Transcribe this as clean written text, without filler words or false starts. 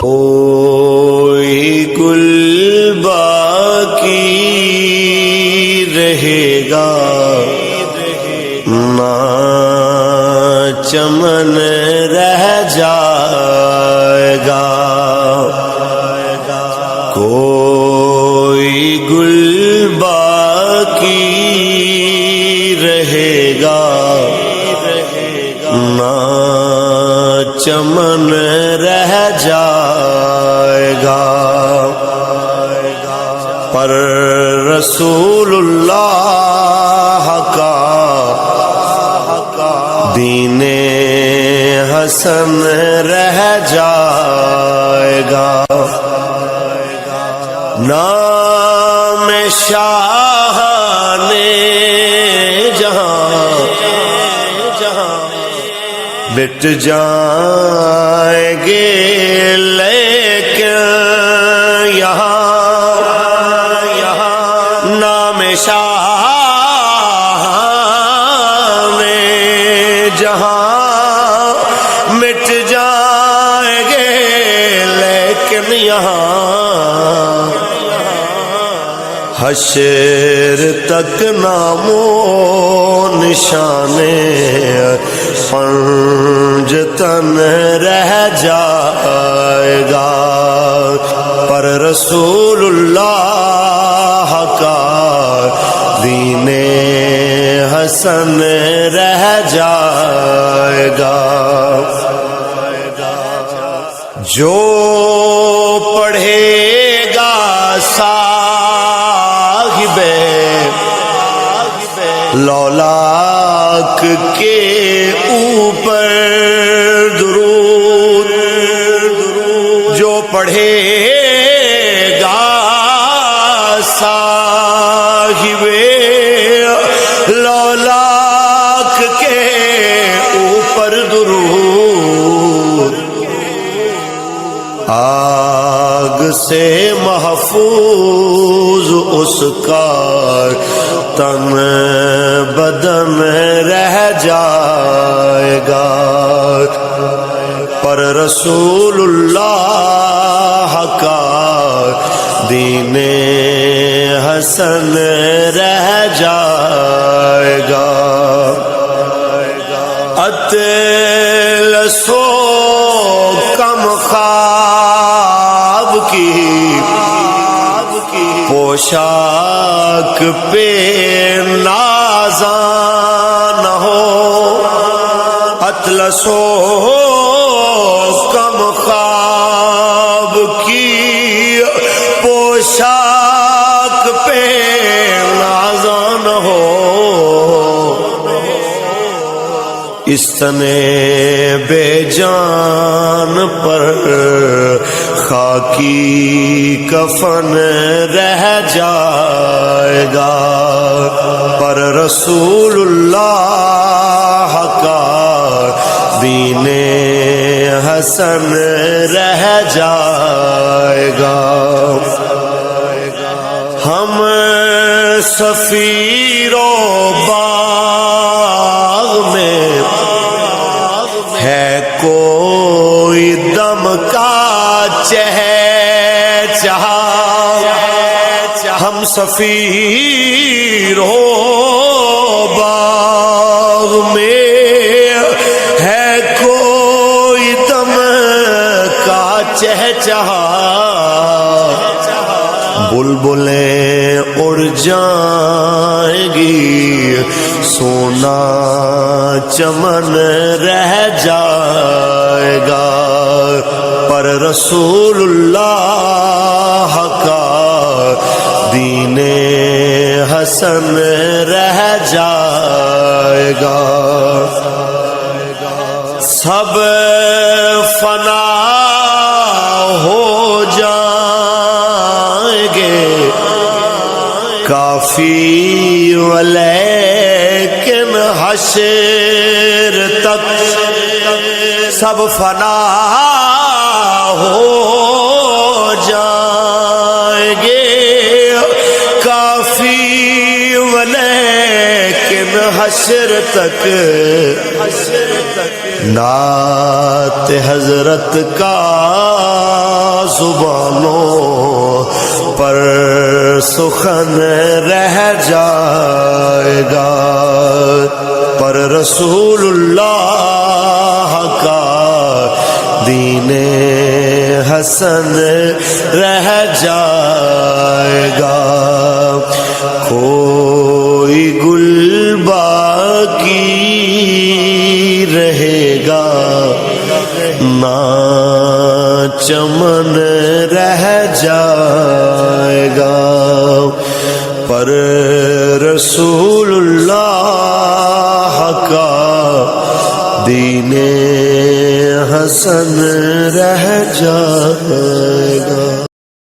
کوئی گل باقی رہے گا نہ چمن رہ جائے گا، کوئی گل باقی رہے گا نہ چمن رہ جائے گا، پر رسول اللہ کا دین حسن رہ جائے گا، نام شاہ نے جہاں مٹ جائیں گے لیکن یہاں نام شاہ نے جہاں مٹ جائیں گے لیکن یہاں حشر تک نام و نشانے پنجتن رہ جائے گا، پر رسول اللہ کا دین حسن رہ جائے گا، جو پڑھے گا صاحب لولاک کے اوپر درود، جو پڑھے گا صاحب لولاک کے اوپر درود، آگ سے محفوظ اس کا تن بدن رہ جائے گا، پر رسول اللہ کا دین حسن رہ جائے گا، اطلس و کم خواب کی پوشاک پہ نازاں نہ ہو، اطلس و کم خواب کی پوشاک پہ نازاں نہ ہو، اس تنے بے جان پر خاکی کفن رہ جائے گا، پر رسول اللہ کا دین حسن رہ جائے گا، ہم سفیر و باغ میں ہے کوئی دم کا چہچہا، ہم سفیر و باغ میں ہے کوئی دم کا چہچہا، بلبلیں اڑ جائیں گی سونا چمن رہ جائے گا، پر رسول اللہ کا دین حسن رہ جائے گا، سب فنا ہو جائیں گے کافی ولیکن حشر تک سب فنا ہو جائیں گے کافی ولیکن حشر تک نعت حضرت کا رسول اللہ کا دین حسن رہ جائے گا، کوئی گل باقی رہے گا نہ چمن رہ جائے گا، پر رسول اللہ کا دین حسن رہ جائے گا۔